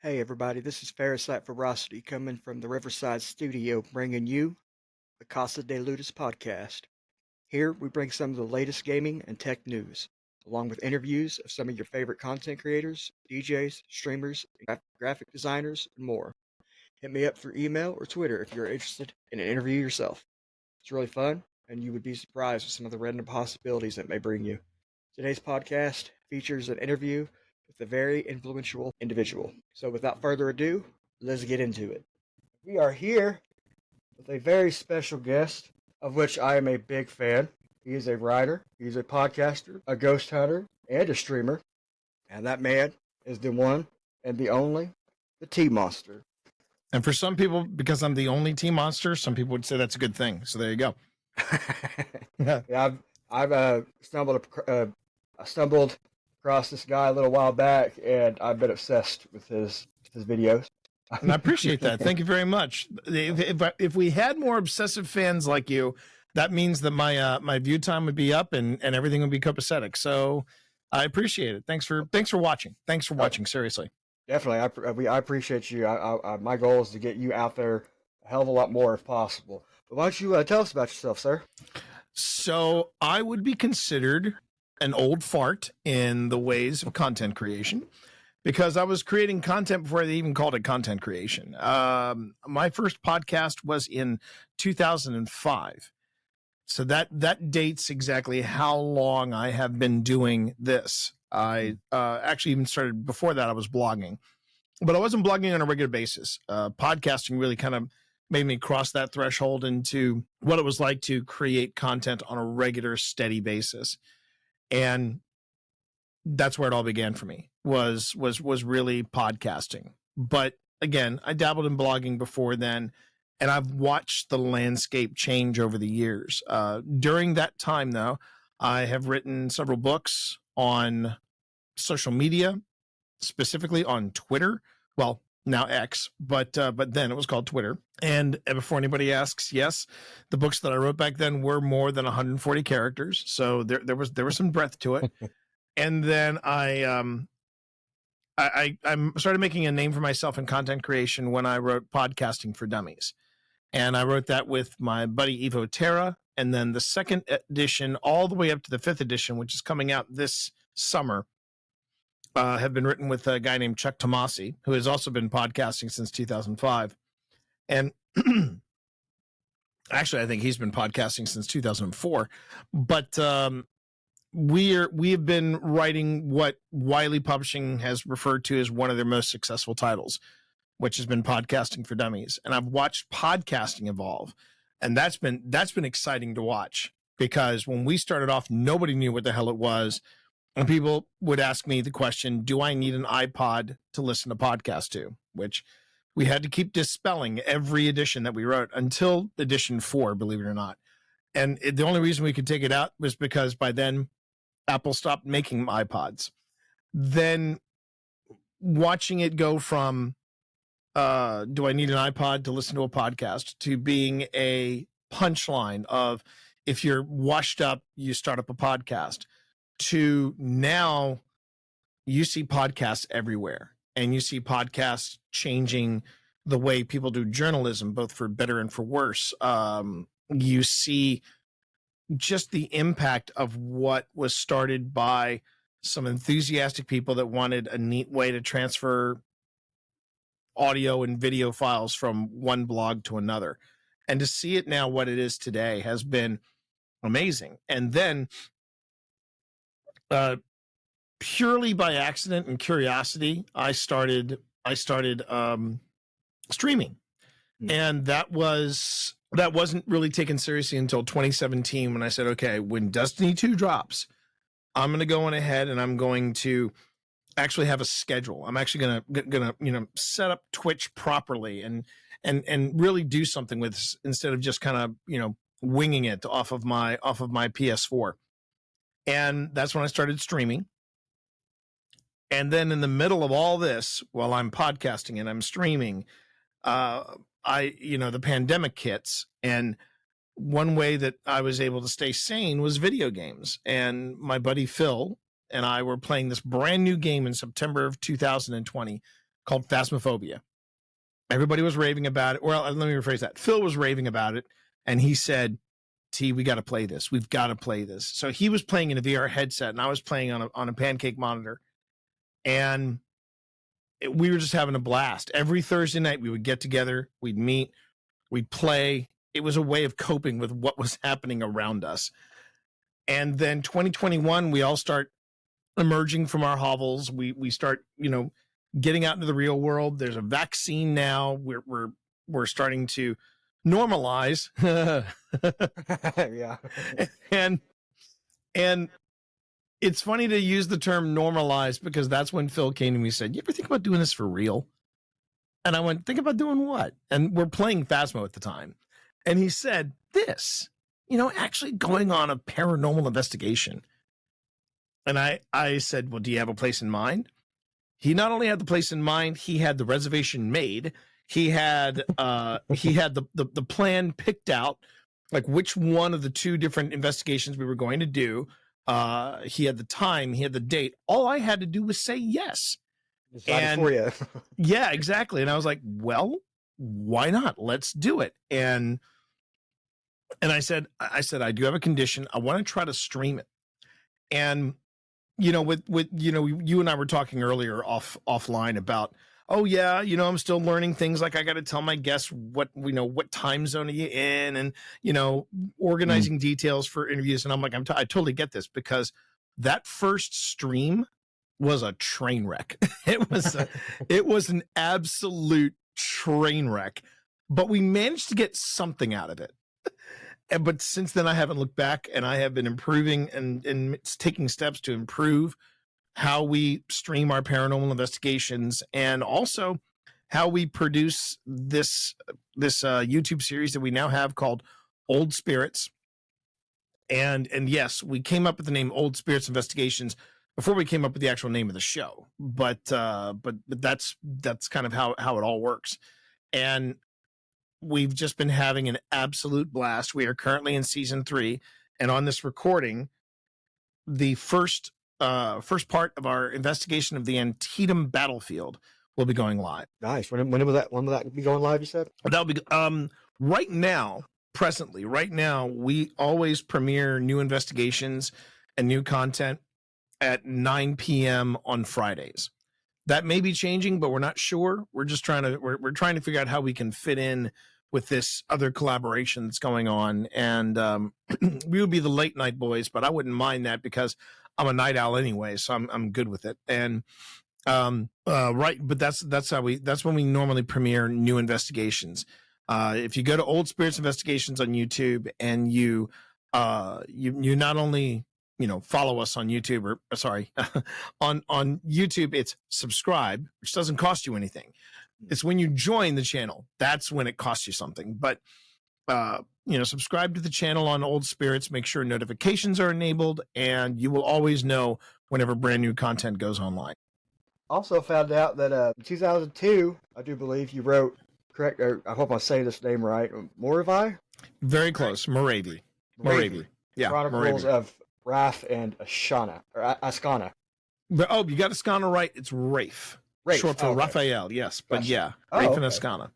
Hey everybody, this is Ferricite Ferocity coming from the Riverside Studio, bringing you the Casa de Ludus podcast. Here we bring some of the latest gaming and tech news, along with interviews of some of your favorite content creators, DJs, streamers, graphic designers, and more. Hit me up through email or Twitter if you're interested in an interview yourself. It's really fun, and you would be surprised with some of the random possibilities it may bring you. Today's podcast features an interview with a very influential individual. So, without further ado, let's get into it. We are here with a very special guest, of which I am a big fan. He is a writer, he's a podcaster, a ghost hunter, and a streamer. And that man is the one and the only, the Tea Monster. And for some people, because I'm the only Tea Monster, some people would say that's a good thing. So there you go. Yeah, I've stumbled across this guy a little while back, and I've been obsessed with his videos. And I appreciate that. Thank you very much. If we had more obsessive fans like you, that means that my view time would be up and everything would be copacetic. So I appreciate it. Thanks for watching. Thanks for watching. Seriously. Definitely, I appreciate you. My goal is to get you out there a hell of a lot more if possible. But why don't you tell us about yourself, sir? So I would be considered an old fart in the ways of content creation because I was creating content before they even called it content creation. My first podcast was in 2005. So that dates exactly how long I have been doing this. I actually even started before that. I was blogging, but I wasn't blogging on a regular basis. Podcasting really kind of made me cross that threshold into what it was like to create content on a regular, steady basis. And that's where it all began for me was really podcasting. But again, I dabbled in blogging before then, and I've watched the landscape change over the years. During that time, though, I have written several books on social media, specifically on Twitter. Well, now X, but then it was called Twitter. And before anybody asks, yes, the books that I wrote back then were more than 140 characters, so there was some breadth to it. And then I started making a name for myself in content creation when I wrote Podcasting for Dummies, and I wrote that with my buddy Evo Terra. And then the second edition, all the way up to the fifth edition, which is coming out this summer, have been written with a guy named Chuck Tomasi, who has also been podcasting since 2005. And actually, I think he's been podcasting since 2004. But we have been writing what Wiley Publishing has referred to as one of their most successful titles, which has been Podcasting for Dummies. And I've watched podcasting evolve, and that's been exciting to watch, because when we started off, nobody knew what the hell it was. And people would ask me the question, do I need an iPod to listen to podcasts to? Which we had to keep dispelling every edition that we wrote until edition 4, believe it or not. And the only reason we could take it out was because by then Apple stopped making iPods. Then watching it go from, do I need an iPod to listen to a podcast, to being a punchline of, if you're washed up, you start up a podcast, to now you see podcasts everywhere, and you see podcasts changing the way people do journalism, both for better and for worse. You see just the impact of what was started by some enthusiastic people that wanted a neat way to transfer audio and video files from one blog to another. And to see it now, what it is today, has been amazing. And then purely by accident and curiosity, I started streaming, and that wasn't really taken seriously until 2017, when I said, okay, when Destiny 2 drops, I'm going to go on ahead and I'm going to actually have a schedule. I'm actually gonna set up Twitch properly and really do something with this, instead of just kind of winging it off of my PS4. And that's when I started streaming. And then in the middle of all this, while I'm podcasting and I'm streaming, the pandemic hits, and one way that I was able to stay sane was video games. And my buddy Phil and I were playing this brand new game in September of 2020 called Phasmophobia. Everybody was raving about it. Well, let me rephrase that. Phil was raving about it, and he said, T, we got to play this. We've got to play this. So he was playing in a VR headset, and I was playing on a pancake monitor. And we were just having a blast. Every Thursday night, we would get together, we'd meet, we'd play. It was a way of coping with what was happening around us. And then 2021, we all start emerging from our hovels. We start, getting out into the real world. There's a vaccine now. We're starting to normalize. Yeah. And it's funny to use the term normalize because that's when Phil came to me and said, "You ever think about doing this for real?" And I went, "Think about doing what?" And we're playing Phasmo at the time. And he said, "This, actually going on a paranormal investigation." And I said, "Well, do you have a place in mind?" He not only had the place in mind, he had the reservation made. He had the plan picked out, like which one of the two different investigations we were going to do. He had the time, he had the date. All I had to do was say yes. Decided for you. Yeah, exactly. And I was like, well, why not? Let's do it. And I said, I do have a condition. I want to try to stream it. And with you and I were talking earlier offline about, oh yeah, I'm still learning things, like I got to tell my guests what time zone are you in, and organizing details for interviews. And I'm like, I totally get this, because that first stream was a train wreck. It was an absolute train wreck, but we managed to get something out of it. But since then, I haven't looked back, and I have been improving and taking steps to improve how we stream our paranormal investigations, and also how we produce this YouTube series that we now have called Old Spirits. And yes, we came up with the name Old Spirits Investigations before we came up with the actual name of the show. But that's kind of how it all works. And we've just been having an absolute blast. We are currently in season 3, and on this recording, the first part of our investigation of the Antietam battlefield will be going live. Nice. When will that be going live, you said? That'll be right now. Presently, right now, we always premiere new investigations and new content at 9 p.m. on Fridays. That may be changing, but we're not sure. We're just trying to figure out how we can fit in with this other collaboration that's going on. And we would be the late night boys, but I wouldn't mind that because I'm a night owl anyway, so I'm good with it. And right, but that's when we normally premiere new investigations. If you go to Old Spirits Investigations on YouTube, and you not only follow us on YouTube, or sorry, on YouTube, it's subscribe, which doesn't cost you anything. It's when you join the channel, that's when it costs you something. But subscribe to the channel on Old Spirits, make sure notifications are enabled, and you will always know whenever brand new content goes online. Also found out that in 2002, I do believe you wrote, correct, or I hope I say this name right, Moravi? Very close. Moravi. Yeah. Chronicles of Raph and Ashana, or Ascana. Oh, you got Ascana right. It's Rafe. Short for Raphael, yes. But gotcha. Yeah, Rafe and Ascana.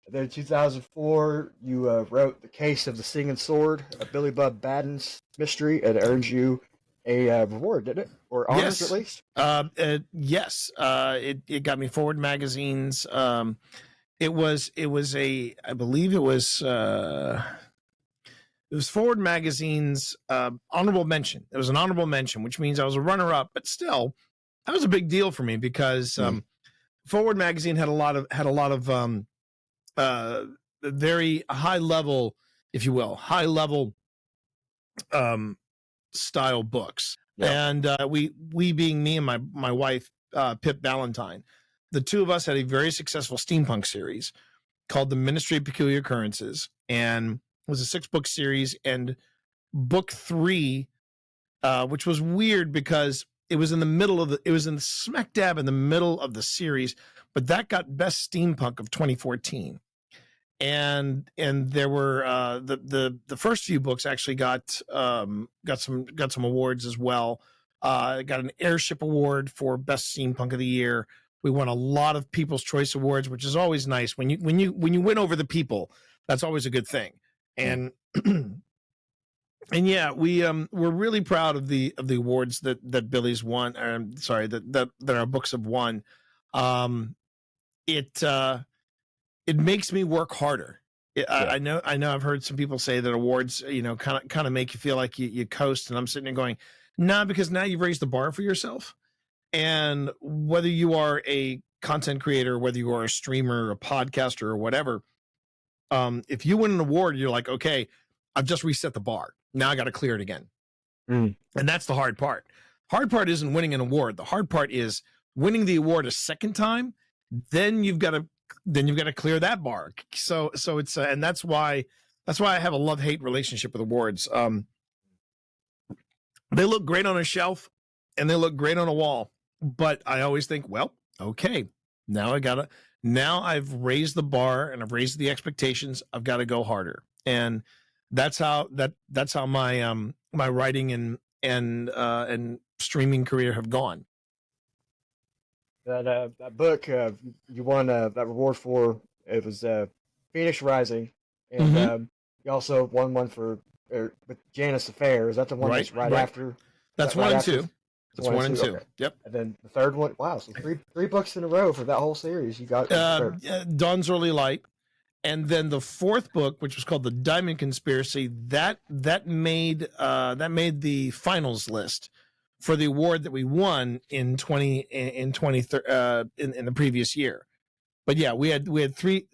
Then in 2004, you wrote The Case of the Singing Sword, a Billy Bob Baden's mystery, and it earned you a reward, didn't it? Or honors, at least? Yes. It got me Forward Magazine's. It was Forward Magazine's honorable mention. It was an honorable mention, which means I was a runner-up, but still, that was a big deal for me because Forward Magazine had a lot of very high level, if you will, style books. Yep. And we being me and my wife, Pip Ballantyne, the two of us had a very successful steampunk series called The Ministry of Peculiar Occurrences, and it was a 6-book series. And book 3, which was weird because it was in smack dab in the middle of the series, but that got Best Steampunk of 2014. And there were the first few books actually got some awards as well. Got an Airship Award for Best Steampunk of the Year, We won a lot of People's Choice Awards, which is always nice. When you win over the people, that's always a good thing. And and yeah, we're really proud of the awards that Billy's won. That our books have won. It makes me work harder. I know I've heard some people say that awards, kind of make you feel like you coast, and I'm sitting there going, nah, because now you've raised the bar for yourself. And whether you are a content creator, whether you are a streamer, a podcaster, or whatever, if you win an award, you're like, okay, I've just reset the bar. Now I got to clear it again. And that's the hard part. Hard part isn't winning an award. The hard part is winning the award a second time. Then you've got to clear that bar. So it's and that's why I have a love-hate relationship with awards. They look great on a shelf and they look great on a wall, but I always think, well, okay, now I've raised the bar and I've raised the expectations. I've got to go harder. And that's how my my writing and streaming career have gone. That book you won that reward for, it was Phoenix Rising, and you also won one for with Janice Affair. Is that the one that's right after? That's one and two. That's one and two. Okay. Yep. And then the third one. Wow, so three books in a row for that whole series. You got Dawn's Early Light, and then the fourth book, which was called The Diamond Conspiracy, that made the finals list for the award that we won in the previous year. But yeah, we had three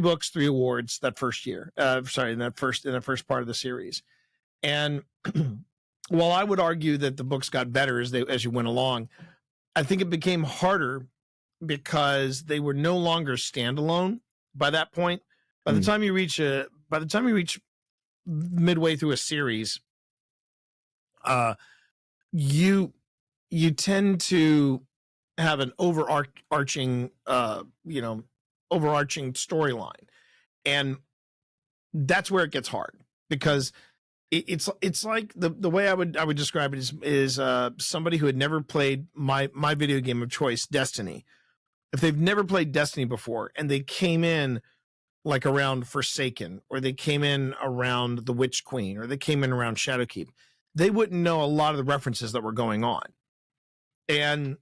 books, 3 awards that first year. In that first part of the series. And while I would argue that the books got better as you went along, I think it became harder because they were no longer standalone by that point. By the time you reach midway through a series, you tend to have an overarching storyline, and that's where it gets hard, because it's like the way I would describe it is somebody who had never played my video game of choice, Destiny. If they've never played Destiny before and they came in like around Forsaken, or they came in around the Witch Queen, or they came in around Shadowkeep, they wouldn't know a lot of the references that were going on. And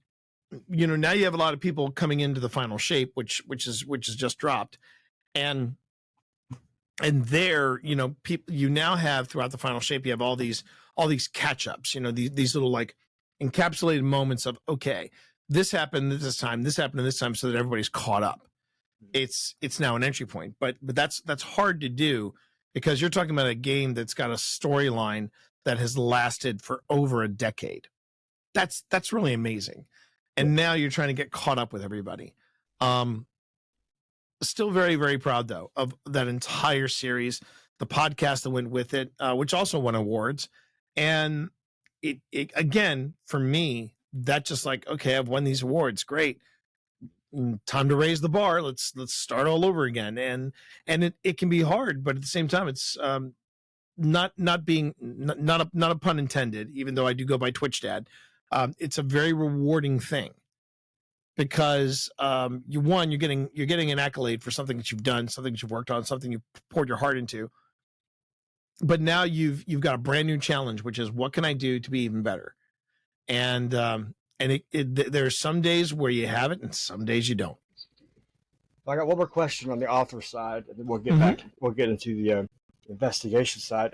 now you have a lot of people coming into the final shape, which is just dropped, and there, people you now have throughout the final shape, you have all these catch-ups, these little like encapsulated moments of, okay, this happened at this time, this happened at this time, so that everybody's caught up. It's now an entry point, but that's hard to do, because you're talking about a game that's got a storyline that has lasted for over a decade. That's really amazing. And now you're trying to get caught up with everybody. Still very, very proud, though, of that entire series, the podcast that went with it, which also won awards. And it again, for me, that just like, okay, I've won these awards. Great. Time to raise the bar. Let's start all over again. And it can be hard, but at the same time, it's not a pun intended, even though I do go by Twitch Dad. It's a very rewarding thing, because you're getting an accolade for something that you've done, something that you've worked on, something you poured your heart into. But now you've got a brand new challenge, which is, what can I do to be even better? And there's some days where you have it, and some days you don't. I got one more question on the author side, and then we'll get back. We'll get into the investigation side.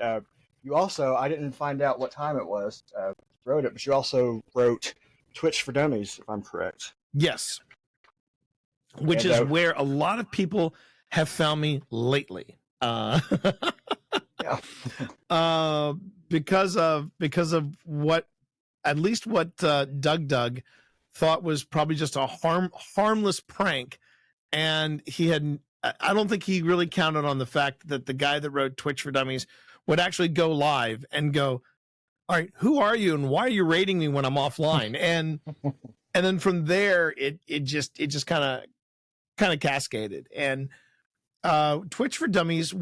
You also, I didn't find out what time it was. Wrote it, but you also wrote Twitch for Dummies, if I'm correct. Yes. Which is where a lot of people have found me lately. Yeah. Because of what Doug thought was probably just a harmless prank, and I don't think he really counted on the fact that the guy that wrote Twitch for Dummies would actually go live and go, all right, who are you and why are you rating me when I'm offline? And then from there, it just kind of cascaded. And Twitch for Dummies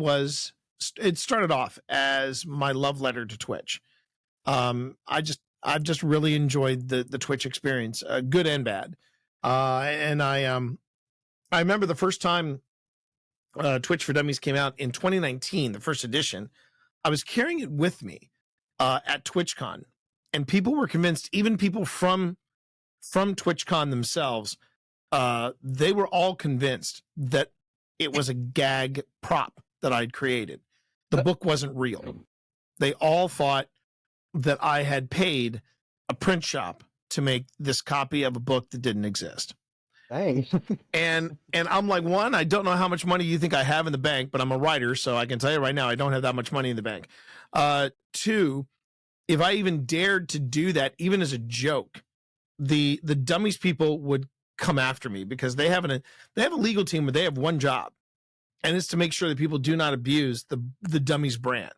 it started off as my love letter to Twitch. I've just really enjoyed the Twitch experience, good and bad. And I remember the first time Twitch for Dummies came out in 2019, the first edition. I was carrying it with me at TwitchCon, and people were convinced, even people from TwitchCon themselves, they were all convinced that it was a gag prop that I'd created. The book wasn't real. They all thought that I had paid a print shop to make this copy of a book that didn't exist. Dang. And I'm like, one, I don't know how much money you think I have in the bank, but I'm a writer, so I can tell you right now, I don't have that much money in the bank. Two, if I even dared to do that, even as a joke, the dummies people would come after me, because they have a legal team where they have one job, and it's to make sure that people do not abuse the dummies brand.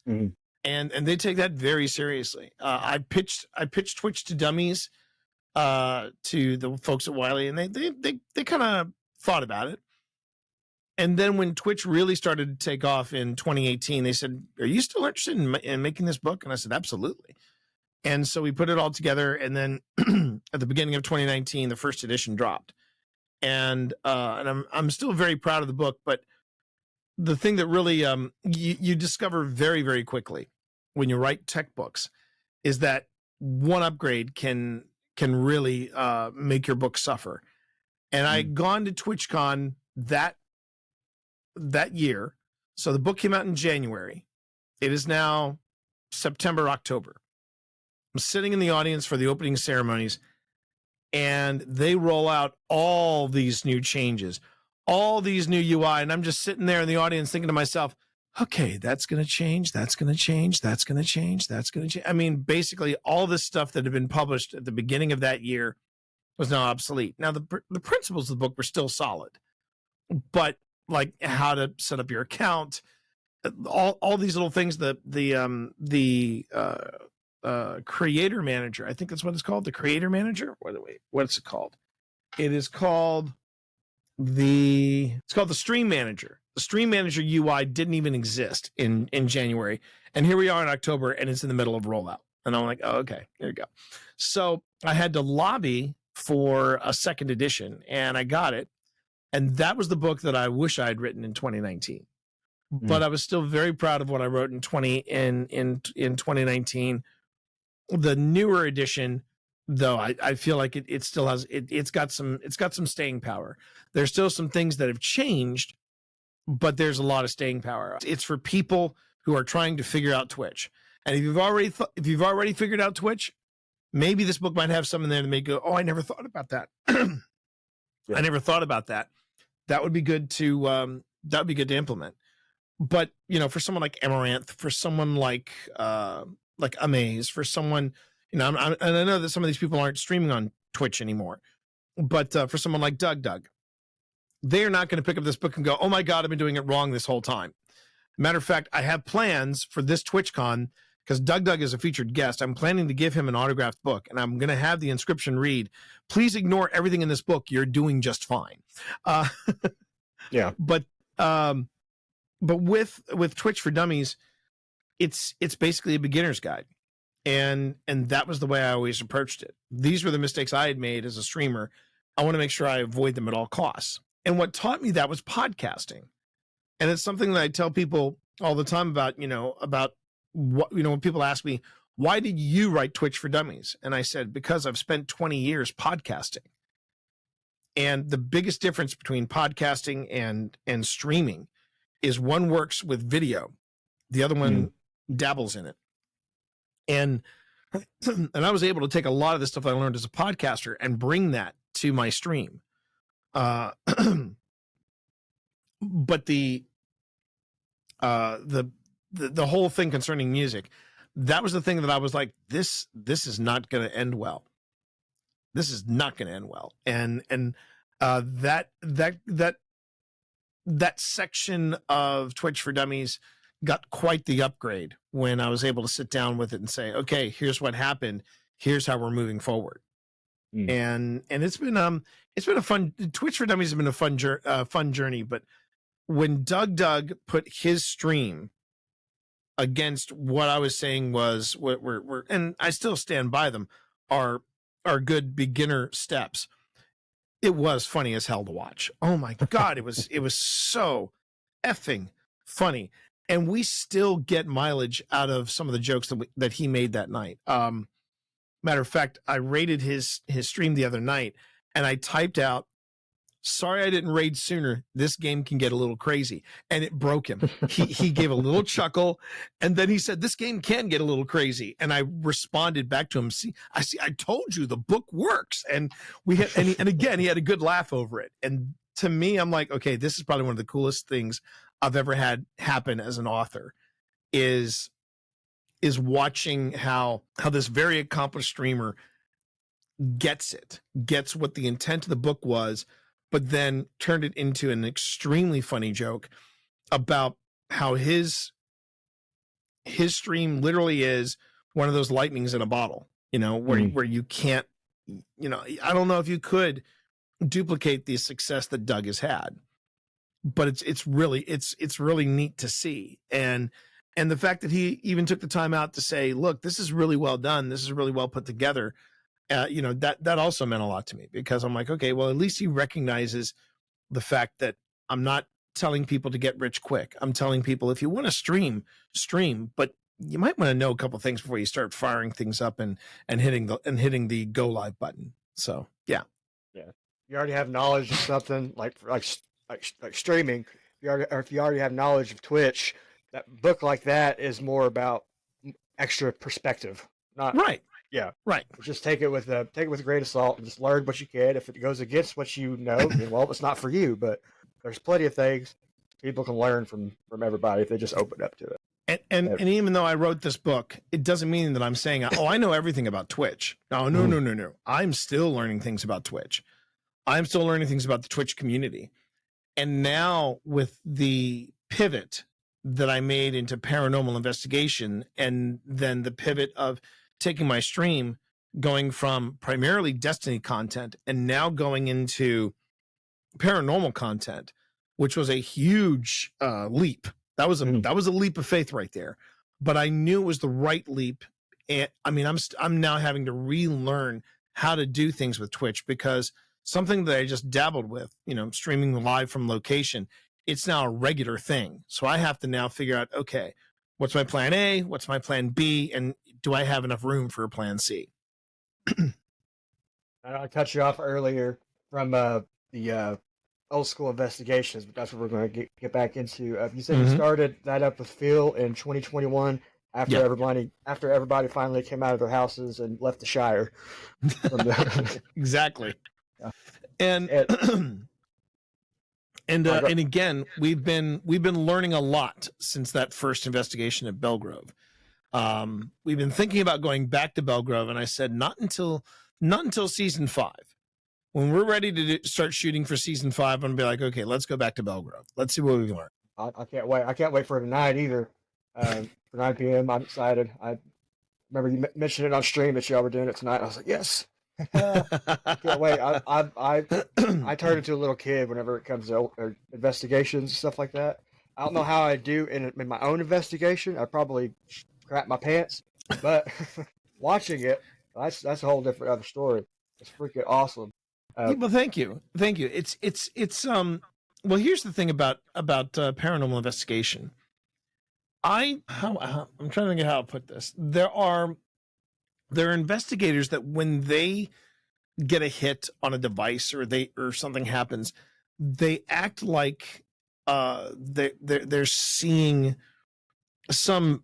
Mm-hmm. And they take that very seriously. I pitched Twitch to Dummies to the folks at Wiley, and they kind of thought about it. And then when Twitch really started to take off in 2018, they said, "Are you still interested in making this book?" And I said, "Absolutely." And so we put it all together, and then at the beginning of 2019, the first edition dropped. And I'm still very proud of the book, but the thing that really you discover very, very quickly when you write tech books is that one upgrade can really make your book suffer. And I'd gone to TwitchCon that year. So the book came out in January. It is now September, October. I'm sitting in the audience for the opening ceremonies, and they roll out all these new changes, all these new UI. And I'm just sitting there in the audience thinking to myself, okay, that's going to change. That's going to change. That's going to change. That's going to change. I mean, basically all this stuff that had been published at the beginning of that year was now obsolete. Now, the principles of the book were still solid, but like how to set up your account, all these little things, the creator manager, I think that's what it's called, the creator manager. What's it called? It is called the stream manager. The stream manager UI didn't even exist in January, and here we are in October, and it's in the middle of rollout. And I'm like, oh, okay, there you go. So I had to lobby for a second edition, and I got it. And that was the book that I wish I had written in 2019. But I was still very proud of what I wrote in 2019. The newer edition, though, I feel like it still has it's got some staying power. There's still some things that have changed, but there's a lot of staying power. It's for people who are trying to figure out Twitch. And if you've already figured out Twitch, maybe this book might have some in there to make you go, oh, I never thought about that. Yeah. I never thought about that. That would be good to implement. But for someone like Amaranth, for someone like Amaze, for someone, and I know that some of these people aren't streaming on Twitch anymore, but for someone like Doug, they're not going to pick up this book and go, oh my God, I've been doing it wrong this whole time. Matter of fact, I have plans for this TwitchCon, because Doug is a featured guest. I'm planning to give him an autographed book, and I'm going to have the inscription read, "Please ignore everything in this book. You're doing just fine." Yeah. But with Twitch for Dummies, it's basically a beginner's guide. And that was the way I always approached it. These were the mistakes I had made as a streamer. I want to make sure I avoid them at all costs. And what taught me that was podcasting. And it's something that I tell people all the time about what, when people ask me, why did you write Twitch for Dummies? And I said, because I've spent 20 years podcasting. And the biggest difference between podcasting and streaming is one works with video. The other one dabbles in it. And I was able to take a lot of the stuff I learned as a podcaster and bring that to my stream. But the whole thing concerning music, that was the thing that I was like, this is not going to end well. This is not going to end well. And that section of Twitch for Dummies got quite the upgrade when I was able to sit down with it and say, okay, here's what happened. Here's how we're moving forward. And it's been a fun, Twitch for Dummies has been a fun journey. But when Doug put his stream against what I was saying was what we're and I still stand by them, are good beginner steps. It was funny as hell to watch. Oh my God. It was so effing funny. And we still get mileage out of some of the jokes that he made that night. Matter of fact, I rated his stream the other night and I typed out, "Sorry I didn't raid sooner. This game can get a little crazy." And it broke him. He gave a little chuckle and then he said, "This game can get a little crazy." And I responded back to him, I told you the book works. And we had, and again, he had a good laugh over it. And to me, I'm like, okay, this is probably one of the coolest things I've ever had happen as an author is watching how this very accomplished streamer gets what the intent of the book was, but then turned it into an extremely funny joke about how his stream literally is one of those lightnings in a bottle, where you can't, I don't know if you could duplicate the success that Doug has had, but it's really neat to see. And the fact that he even took the time out to say, look, this is really well done. This is really well put together. That also meant a lot to me, because I'm like, okay, well, at least he recognizes the fact that I'm not telling people to get rich quick. I'm telling people, if you want to stream, but you might want to know a couple things before you start firing things up and hitting the go live button. So yeah. You already have knowledge of something like streaming. If you already have knowledge of Twitch, that book like that is more about extra perspective. Not right. Yeah. Right. Just take it with a grain of salt and just learn what you can. If it goes against what you know, then, well, it's not for you. But there's plenty of things people can learn from everybody if they just open up to it. And even though I wrote this book, it doesn't mean that I'm saying, oh, I know everything about Twitch. No. I'm still learning things about Twitch. I'm still learning things about the Twitch community. And now with the pivot that I made into paranormal investigation, and then the pivot of taking my stream, going from primarily Destiny content and now going into paranormal content, which was a huge leap. That was a leap of faith right there. But I knew it was the right leap. And I mean, I'm now having to relearn how to do things with Twitch, because something that I just dabbled with, streaming live from location, it's now a regular thing. So I have to now figure out, okay, what's my plan A? What's my plan B? And do I have enough room for a plan C? I cut you off earlier from the old school investigations, but that's what we're going to get back into. You said you started that up with Phil in 2021 after everybody finally came out of their houses and left the Shire. Exactly. Yeah. And again, we've been learning a lot since that first investigation at Belgrove. We've been thinking about going back to Belgrove, and I said not until season 5. When we're ready to start shooting for season 5, I'm gonna be like, okay, let's go back to Belgrove. Let's see what we can learn. I can't wait. I can't wait for tonight either. For 9 p.m. I'm excited. I remember you mentioned it on stream that y'all were doing it tonight. I was like, yes. I can't wait. I turn into a little kid whenever it comes to investigations and stuff like that. I don't know how I do in my own investigation. I probably crap my pants, but watching it, that's a whole different other story. It's freaking awesome. Well, thank you. It's well, here's the thing about paranormal investigation. I'm trying to think of how to put this. There are investigators that when they get a hit on a device or something happens, they act like they're seeing some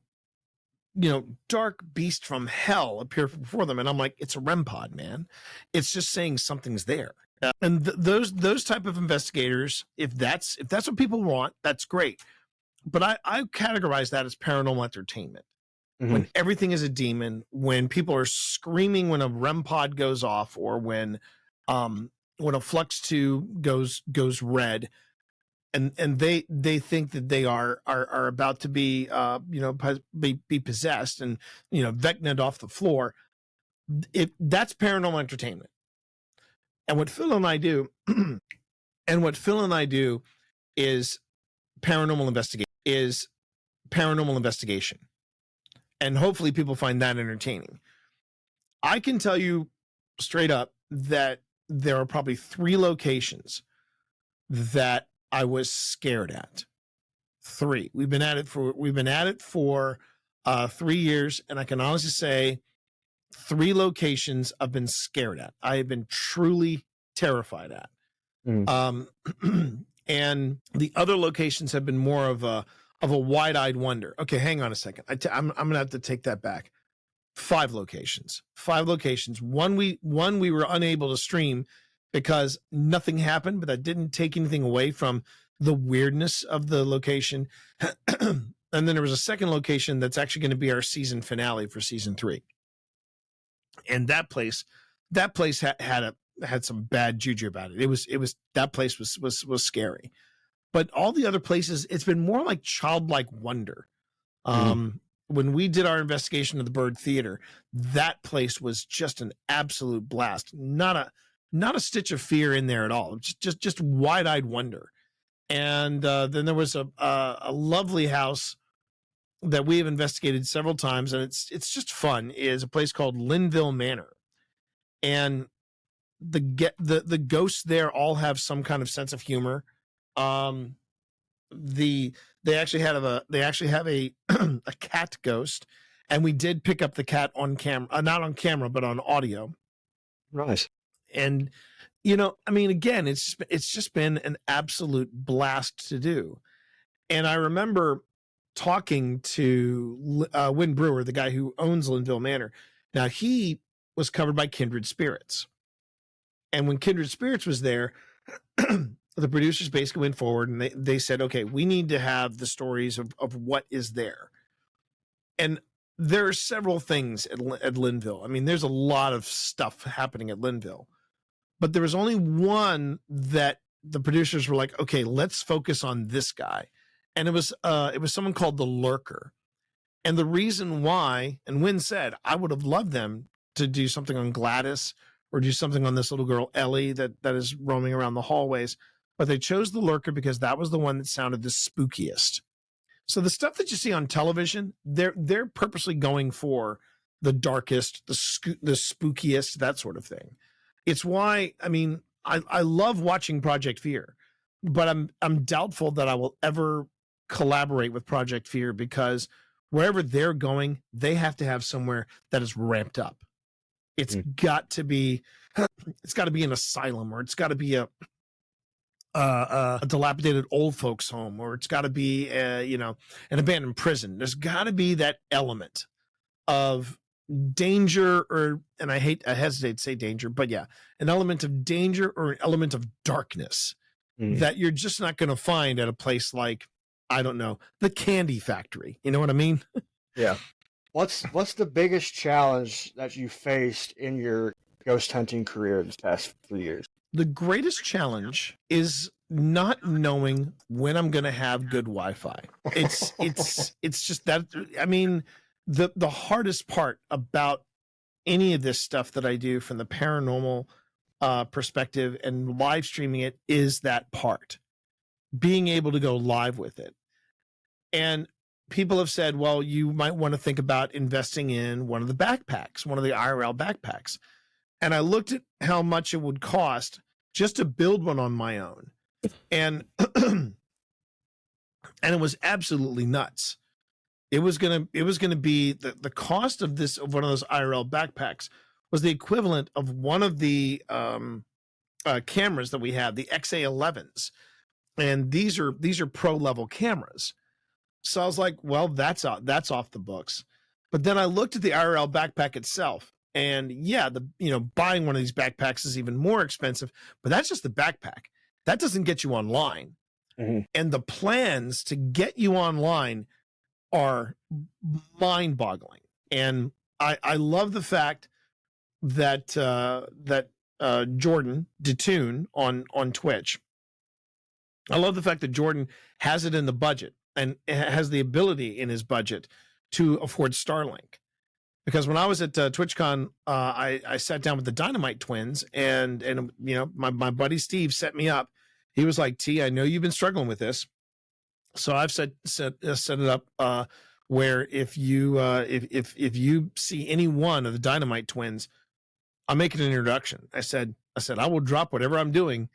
dark beast from hell appear before them, and I'm like, it's a REM pod, man. It's just saying something's there. And those type of investigators, if that's what people want, that's great. But I categorize that as paranormal entertainment. When everything is a demon, when people are screaming when a REM pod goes off, or when a flux tube goes red, and they think that they are about to be be possessed and vecned off the floor, that's paranormal entertainment. And what Phil and I do is paranormal investigation. And hopefully people find that entertaining. I can tell you straight up that there are probably 3 locations that I was scared at. 3. We've been at it for 3 years, and I can honestly say 3 locations I've been scared at. I have been truly terrified at. And the other locations have been more of a wide-eyed wonder. Okay, hang on a second. I'm gonna have to take that back. 5 locations. 5 locations. One we were unable to stream because nothing happened, but that didn't take anything away from the weirdness of the location. And then there was a second location that's actually going to be our season finale for season 3. And that place had some bad juju about it. It was that place was scary. But all the other places, it's been more like childlike wonder. When we did our investigation of the Bird Theater, that place was just an absolute blast. Not a stitch of fear in there at all. Just wide-eyed wonder. And then there was a lovely house that we have investigated several times, and it's just fun. Is a place called Linville Manor, and the ghosts there all have some kind of sense of humor. They actually have a a cat ghost, and we did pick up the cat on camera, not on camera, but on audio. Nice. And I mean, again, it's just been an absolute blast to do. And I remember talking to Win Brewer, the guy who owns Linville Manor. Now, he was covered by Kindred Spirits. And when Kindred Spirits was there, the producers basically went forward and they said, okay, we need to have the stories of what is there. And there are several things at Linville. I mean, there's a lot of stuff happening at Linville. But there was only one that the producers were like, okay, let's focus on this guy. And it was someone called the Lurker. And the reason why, and Wynn said, I would have loved them to do something on Gladys or do something on this little girl, Ellie, that is roaming around the hallways. But they chose the Lurker because that was the one that sounded the spookiest. So the stuff that you see on television, they're purposely going for the darkest, the spookiest, that sort of thing. It's why, I mean, I love watching Project Fear, but I'm doubtful that I will ever collaborate with Project Fear because wherever they're going, they have to have somewhere that is ramped up. It's got to be an asylum, or it's got to be a dilapidated old folks home, or it's got to be an abandoned prison. There's got to be that element of danger, and I hesitate to say danger, but yeah, an element of danger or an element of darkness that you're just not going to find at a place like, I don't know, the Candy Factory. You know what I mean? Yeah. What's the biggest challenge that you faced in your ghost hunting career this past 3 years? The greatest challenge is not knowing when I'm going to have good Wi-Fi. It's just that, I mean, the hardest part about any of this stuff that I do from the paranormal perspective and live streaming it is that part, being able to go live with it. And people have said, well, you might want to think about investing in one of the backpacks, one of the IRL backpacks. And I looked at how much it would cost just to build one on my own. And and it was absolutely nuts. It was gonna be the cost of one of those IRL backpacks was the equivalent of one of the cameras that we have, the XA11s, and these are pro level cameras. So I was like, well, that's off the books. But then I looked at the IRL backpack itself, and yeah, buying one of these backpacks is even more expensive. But that's just the backpack. That doesn't get you online, and the plans to get you online are mind-boggling. And I love the fact that Jordan Detoon on Twitch. I love the fact that Jordan has it in the budget and has the ability in his budget to afford Starlink. Because when I was at TwitchCon, I sat down with the Dynamite twins, and my buddy Steve set me up. He was like, T, I know you've been struggling with this. So I've set it up where if you see any one of the Dynamite twins, I'm making an introduction. I said, I said, I will drop whatever I'm doing.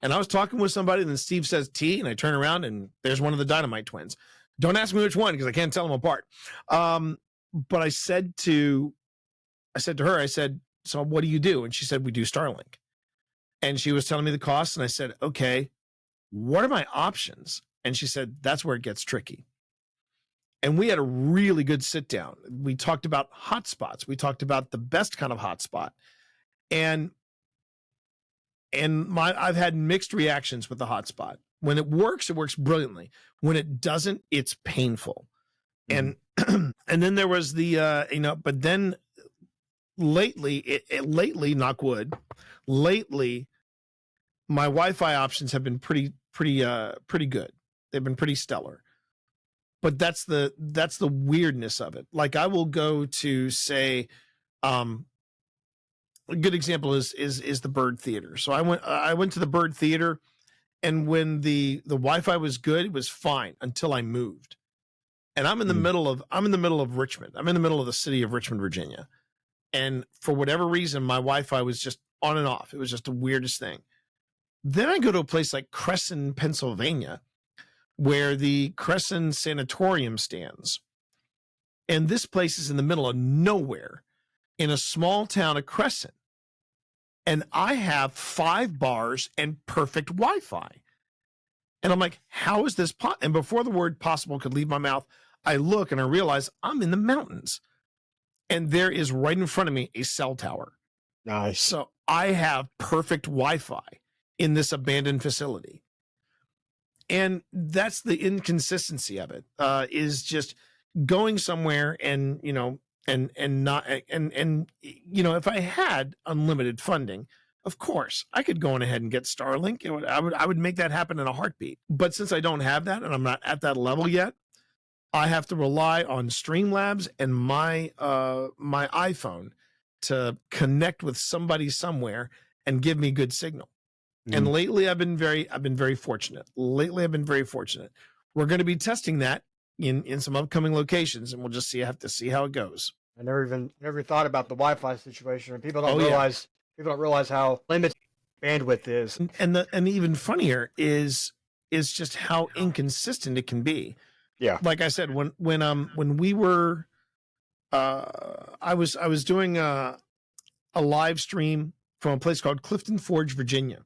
And I was talking with somebody, and then Steve says T, and I turn around, and there's one of the Dynamite twins. Don't ask me which one because I can't tell them apart. But I said to her, I said, so what do you do? And she said, we do Starlink. And she was telling me the costs, and I said, okay, what are my options? And she said, that's where it gets tricky. And we had a really good sit down. We talked about hotspots. We talked about the best kind of hotspot. And I've had mixed reactions with the hotspot. When it works brilliantly. When it doesn't, it's painful. And and then there was the but then lately, knock wood, lately my Wi-Fi options have been pretty good. They've been pretty stellar. But that's the weirdness of it. Like I will go to say, a good example is the Bird Theater. So I went to the Bird Theater, and when the Wi-Fi was good, it was fine until I moved. And I'm in the middle of Richmond. I'm in the middle of the city of Richmond, Virginia. And for whatever reason, my Wi-Fi was just on and off. It was just the weirdest thing. Then I go to a place like Cresson, Pennsylvania, where the Cresson Sanatorium stands. And this place is in the middle of nowhere in a small town of Cresson. And I have 5 bars and perfect Wi-Fi. And I'm like, how is this and before the word possible could leave my mouth, I look and I realize I'm in the mountains. And there is right in front of me a cell tower. Nice. So I have perfect Wi-Fi in this abandoned facility. And that's the inconsistency of it, is just going somewhere and, if I had unlimited funding, of course, I could go on ahead and get Starlink. I would make that happen in a heartbeat. But since I don't have that and I'm not at that level yet, I have to rely on Streamlabs and my iPhone to connect with somebody somewhere and give me good signal. And lately I've been very fortunate. We're going to be testing that in some upcoming locations, and we'll just have to see how it goes. I never thought about the Wi-Fi situation, and people don't realize how limited bandwidth is. And even funnier is just how inconsistent it can be. Yeah. Like I said, when we were, I was doing a live stream from a place called Clifton Forge, Virginia.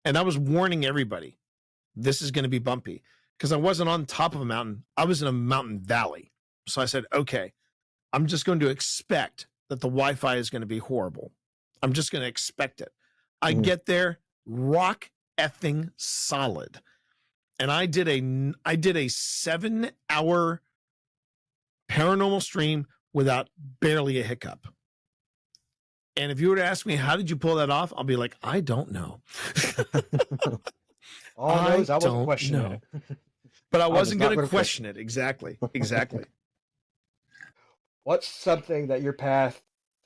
And I was warning everybody, this is going to be bumpy, because I wasn't on top of a mountain. I was in a mountain valley. So I said, okay, I'm just going to expect that the Wi-Fi is going to be horrible. I'm just going to expect it. I get there, rock effing solid. And I did a 7-hour paranormal stream without barely a hiccup. And if you were to ask me, how did you pull that off? I'll be like, I don't know. All I know is I wasn't questioning it. But I wasn't going to question it. Exactly. What's something that your path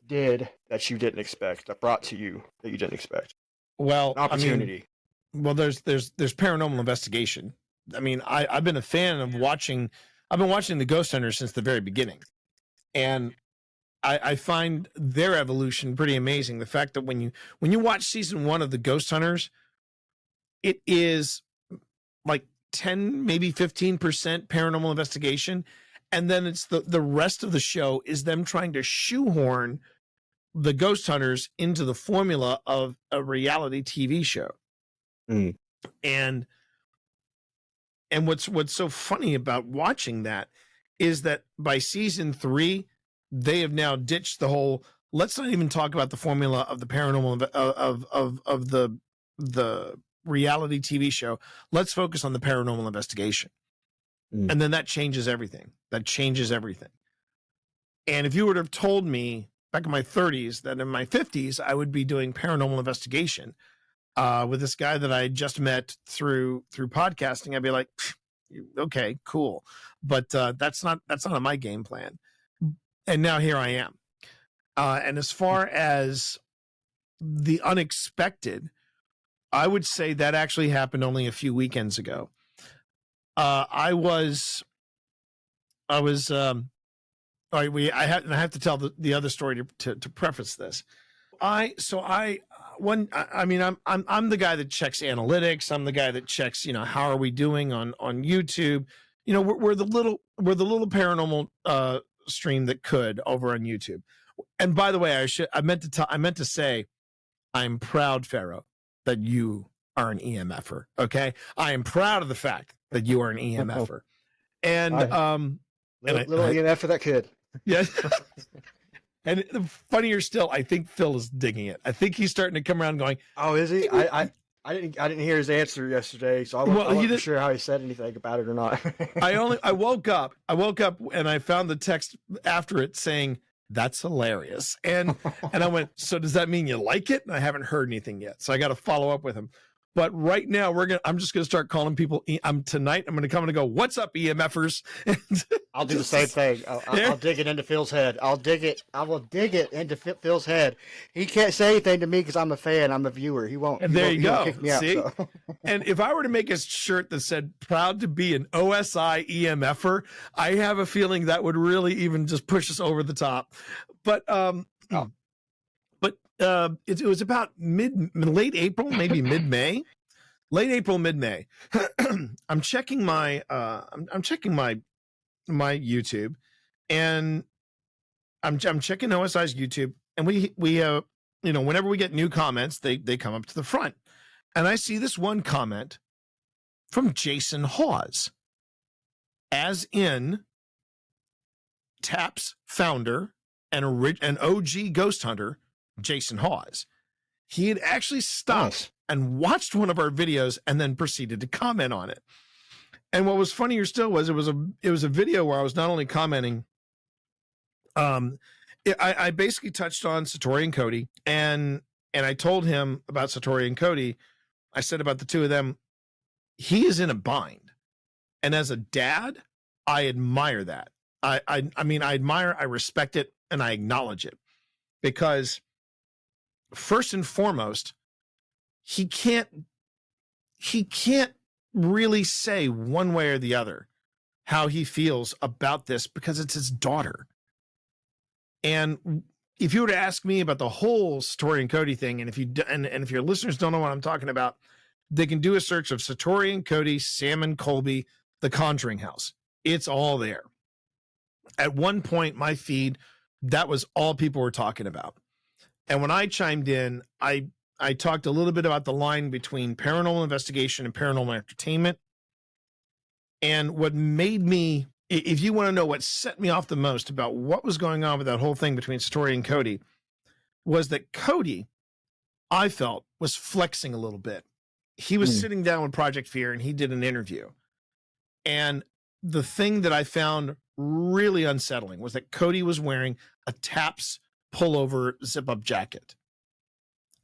did that you didn't expect, that brought to you that you didn't expect? Well, an opportunity. There's paranormal investigation. I mean, I've been a fan of watching. I've been watching the Ghost Hunters since the very beginning, and I find their evolution pretty amazing. The fact that when you watch season 1 of the Ghost Hunters, it is like 10, maybe 15% paranormal investigation, and then it's the rest of the show is them trying to shoehorn the Ghost Hunters into the formula of a reality TV show. And what's so funny about watching that is that by season 3, they have now ditched the whole, let's not even talk about the formula of the paranormal of the reality TV show. Let's focus on the paranormal investigation. And then that changes everything. And if you would have told me back in my 30s that in my 50s I would be doing paranormal investigation with this guy that I just met through podcasting, I'd be like, okay, cool. But that's not on my game plan. And now here I am. And as far as the unexpected, I would say that actually happened only a few weekends ago. I have to tell the other story to preface this. I I mean, I'm the guy that checks analytics. I'm the guy that checks, how are we doing on YouTube? We're the little paranormal stream that could over on YouTube. And by the way, I meant to say, I'm proud, Pharaoh, that you are an EMFer. Okay, I am proud of the fact that you are an EMFer. And little EMF for that kid. Yeah. And funnier still, I think Phil is digging it. I think he's starting to come around going, "Oh, is he?" I didn't hear his answer yesterday, so I wasn't sure how he said anything about it or not. I woke up and I found the text after it saying, "That's hilarious," and I went, "So does that mean you like it?" And I haven't heard anything yet, so I got to follow up with him. But right now I'm just gonna start calling people. Tonight I'm gonna come and go, "What's up, EMFers?" I'll do the same thing. I'll dig it into Phil's head. I will dig it into Phil's head. He can't say anything to me because I'm a fan. I'm a viewer. He won't. And there you go. Kick me out, see? So. And if I were to make a shirt that said "Proud to be an OSI EMFer," I have a feeling that would really even just push us over the top. But it was about late April, maybe mid-May. Late April, mid-May. I'm checking my my YouTube, and I'm checking OSI's YouTube, and we whenever we get new comments, they come up to the front, and I see this one comment from Jason Hawes, as in TAP's founder and OG ghost hunter, Jason Hawes. He had actually stopped and watched one of our videos and then proceeded to comment on it. And what was funnier still was it was a video where I was not only commenting, I basically touched on Satori and Cody, and I told him about Satori and Cody. I said about the two of them, he is in a bind, and as a dad, I admire that. I mean, I admire, I respect it, and I acknowledge it, because first and foremost, he can't really say one way or the other how he feels about this, because it's his daughter. And if you were to ask me about the whole Satori and Cody thing, and if your listeners don't know what I'm talking about, they can do a search of Satori and Cody, Sam and Colby, The Conjuring House. It's all there. At one point, my feed, that was all people were talking about. And when I chimed in, I talked a little bit about the line between paranormal investigation and paranormal entertainment. And what made me, if you want to know what set me off the most about what was going on with that whole thing between Satori and Cody, was that Cody, I felt, was flexing a little bit. He was sitting down with Project Fear, and he did an interview. And the thing that I found really unsettling was that Cody was wearing a TAPS pullover zip-up jacket.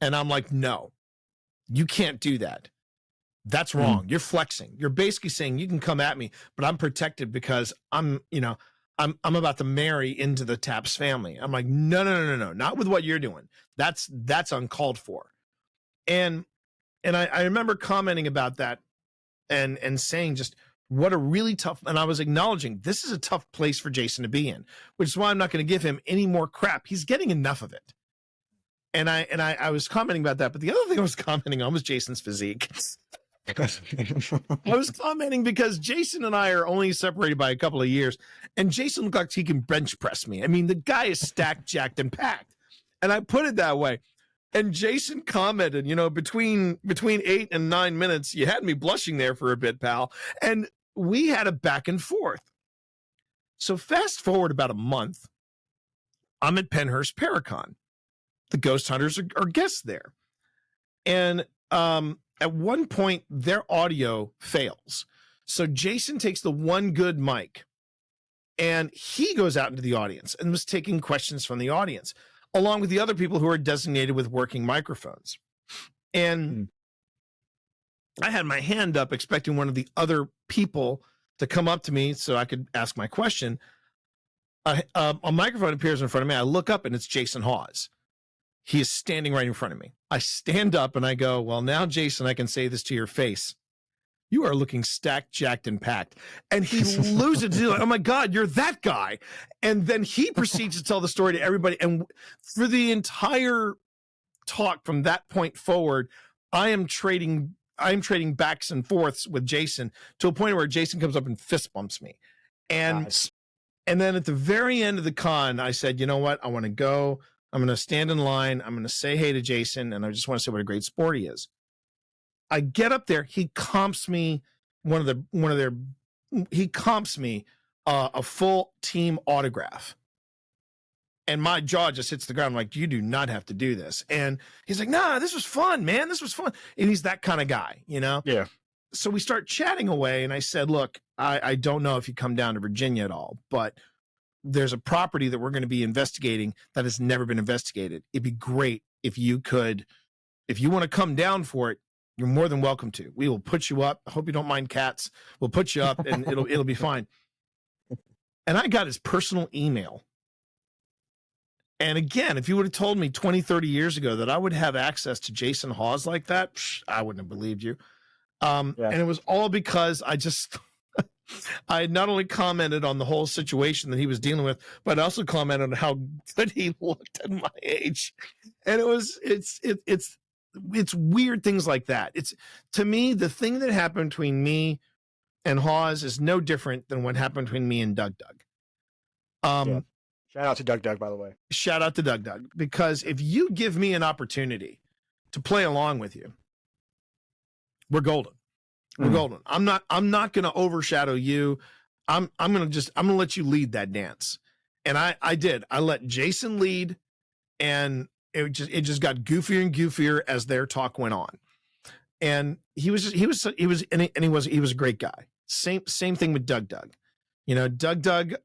And I'm like, no, you can't do that. That's wrong. You're flexing. You're basically saying you can come at me, but I'm protected because I'm about to marry into the TAPS family. I'm like, no, not with what you're doing. That's uncalled for. And I remember commenting about that and saying just what a really tough, and I was acknowledging this is a tough place for Jason to be in, which is why I'm not going to give him any more crap. He's getting enough of it. And I was commenting about that, but the other thing I was commenting on was Jason's physique. I was commenting because Jason and I are only separated by a couple of years, and Jason looks like he can bench press me. I mean, the guy is stacked, jacked, and packed. And I put it that way. And Jason commented, between 8 and 9 minutes, you had me blushing there for a bit, pal. And we had a back and forth. So fast forward about a month, I'm at Penhurst Paracon. The ghost hunters are guests there. And at one point, their audio fails. So Jason takes the one good mic, and he goes out into the audience and was taking questions from the audience, along with the other people who are designated with working microphones. And I had my hand up expecting one of the other people to come up to me so I could ask my question. A microphone appears in front of me. I look up, and it's Jason Hawes. He is standing right in front of me. I stand up and I go, well, now, Jason, I can say this to your face. You are looking stacked, jacked, and packed. And he loses it. Like, oh, my God, you're that guy. And then he proceeds to tell the story to everybody. And for the entire talk from that point forward, I'm trading backs and forths with Jason to a point where Jason comes up and fist bumps me. And Nice. and then at the very end of the con, I said, you know what? I want to go. I'm going to stand in line. I'm going to say hey to Jason, and I just want to say what a great sport he is. I get up there. He comps me he comps me a full team autograph. And my jaw just hits the ground. I'm like, you do not have to do this. And he's like, nah, this was fun, man. This was fun. And he's that kind of guy, you know? Yeah. So we start chatting away. And I said, look, I don't know if you come down to Virginia at all, but there's a property that we're going to be investigating that has never been investigated. It'd be great if you want to come down for it, you're more than welcome to. We will put you up. I hope you don't mind cats. We'll put you up and it'll be fine. And I got his personal email. And again, if you would have told me 20, 30 years ago that I would have access to Jason Hawes like that, I wouldn't have believed you. And it was all because I not only commented on the whole situation that he was dealing with, but I also commented on how good he looked at my age. And it's weird things like that. It's, to me, the thing that happened between me and Hawes is no different than what happened between me and Doug. Shout out to Doug, by the way. Shout out to Doug, because if you give me an opportunity to play along with you, we're golden. We're golden. I'm not going to overshadow you. I'm going to let you lead that dance. And I did. I let Jason lead, and it just got goofier and goofier as their talk went on. And he was a great guy. Same thing with Doug. You know, Doug,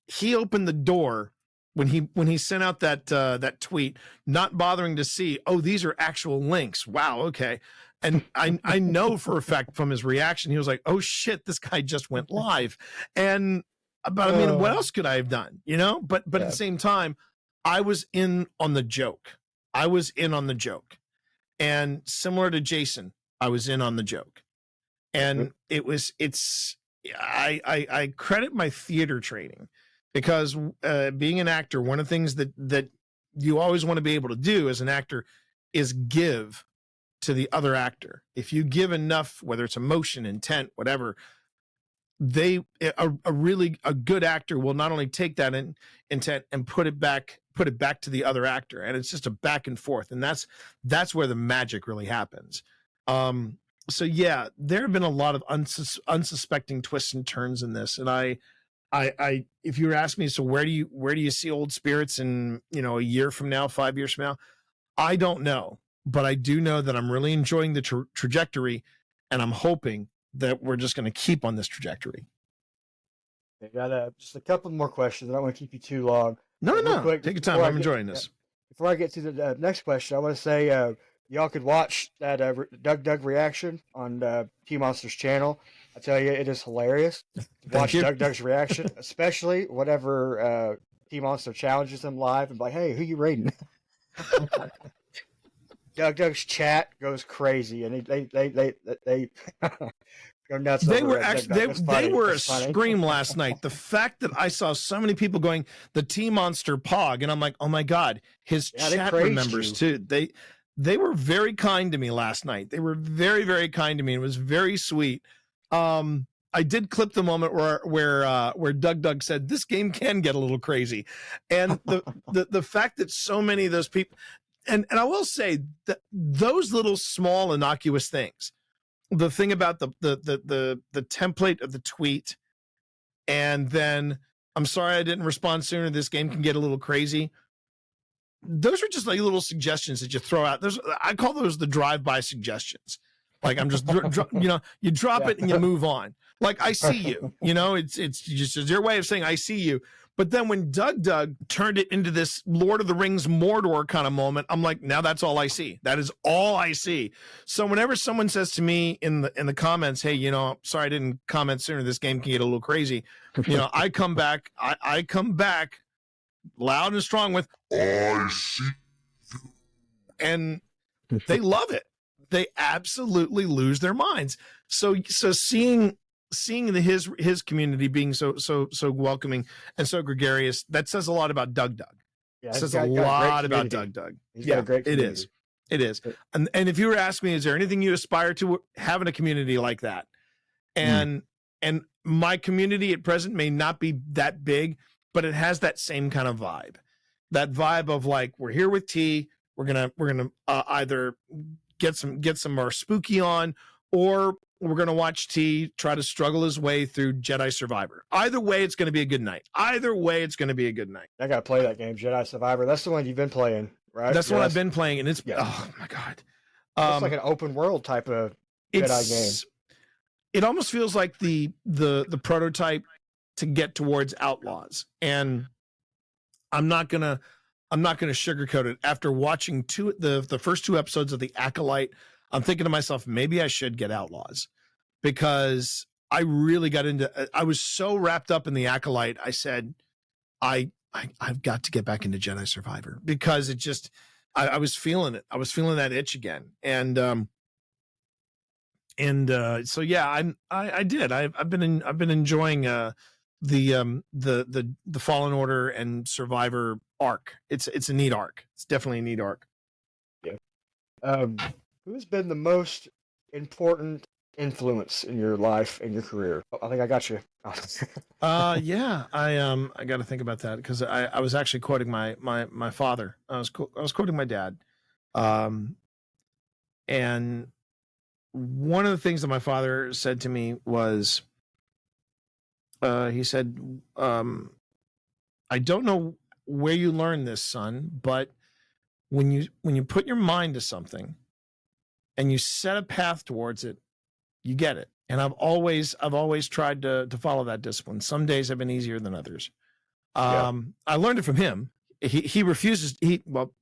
he opened the door when he sent out that tweet, not bothering to see, oh, these are actual links. Wow, okay. And I know for a fact from his reaction, he was like, oh shit, this guy just went live. But I mean, what else could I have done? You know, but at the same time, I was in on the joke. And similar to Jason, I was in on the joke. And I credit my theater training, because being an actor, one of the things that you always want to be able to do as an actor is give to the other actor. If you give enough, whether it's emotion, intent, whatever, a good actor will not only take that intent and put it back to the other actor, and it's just a back and forth, and that's where the magic really happens. So yeah, there have been a lot of unsuspecting twists and turns in this, and I if you were asking me, so where do you see Old Spirits in, a year from now, 5 years from now? I don't know, but I do know that I'm really enjoying the trajectory, and I'm hoping that we're just going to keep on this trajectory. I got just a couple more questions. I don't want to keep you too long. No. Quick, take your time. I'm enjoying this. Before I get to the next question, I want to say y'all could watch that Doug reaction on T Monster's channel. I tell you, it is hilarious to watch Doug's reaction, especially whenever T Monster challenges him live and be like, "Hey, who you rating?" Doug's chat goes crazy, and they go nuts. They were actually they were a scream last night. The fact that I saw so many people going the T Monster Pog, and I'm like, oh my god, his chat remembers too. They were very kind to me last night. They were very, very kind to me. It was very sweet. I did clip the moment where Doug said this game can get a little crazy, and the fact that so many of those people, and I will say that those little small innocuous things, the thing about the template of the tweet, and then I'm sorry I didn't respond sooner, this game can get a little crazy. Those are just like little suggestions that you throw out. I call those the drive-by suggestions. Like I'm just, you drop it and you move on. Like I see you, it's just your way of saying I see you. But then when Doug turned it into this Lord of the Rings Mordor kind of moment, I'm like, now that's all I see. That is all I see. So whenever someone says to me in the comments, hey, sorry I didn't comment sooner, this game can get a little crazy. I come back loud and strong with, I see you. And they love it. They absolutely lose their minds. So seeing his community being so welcoming and so gregarious, that says a lot about Doug. Yeah, Says he's a got a great lot about community. Doug. He's got a great it community. is. It is. But- And if you were asking me, is there anything you aspire to having a community like that? And my community at present may not be that big, but it has that same kind of vibe. That vibe of like, we're here with T. We're gonna either get some more spooky on, or we're gonna watch T try to struggle his way through Jedi Survivor. Either way, it's gonna be a good night. I gotta play that game, Jedi Survivor. That's the one you've been playing, right? That's Yeah, the one I've been playing, and it's yeah. oh my god. It's like an open world type of Jedi game. It almost feels like the prototype to get towards Outlaws, and I'm not gonna sugarcoat it. After watching the first 2 episodes of The Acolyte, I'm thinking to myself, maybe I should get Outlaws, because I really got into. I was so wrapped up in The Acolyte. I said, I've got to get back into Jedi Survivor, because it just I was feeling it. I was feeling that itch again, and so yeah, I did. I've been enjoying the Fallen Order and Survivor arc. It's a neat arc. It's definitely a neat arc. Yeah. Who's been the most important influence in your life and your career? Oh, I think I got you. Yeah, I got to think about that, because I was actually quoting my father. I was quoting my dad, and one of the things that my father said to me was, he said, I don't know where you learned this, son, but when you put your mind to something and you set a path towards it, you get it. And I've always tried to follow that discipline. Some days have been easier than others. I learned it from him. He refuses.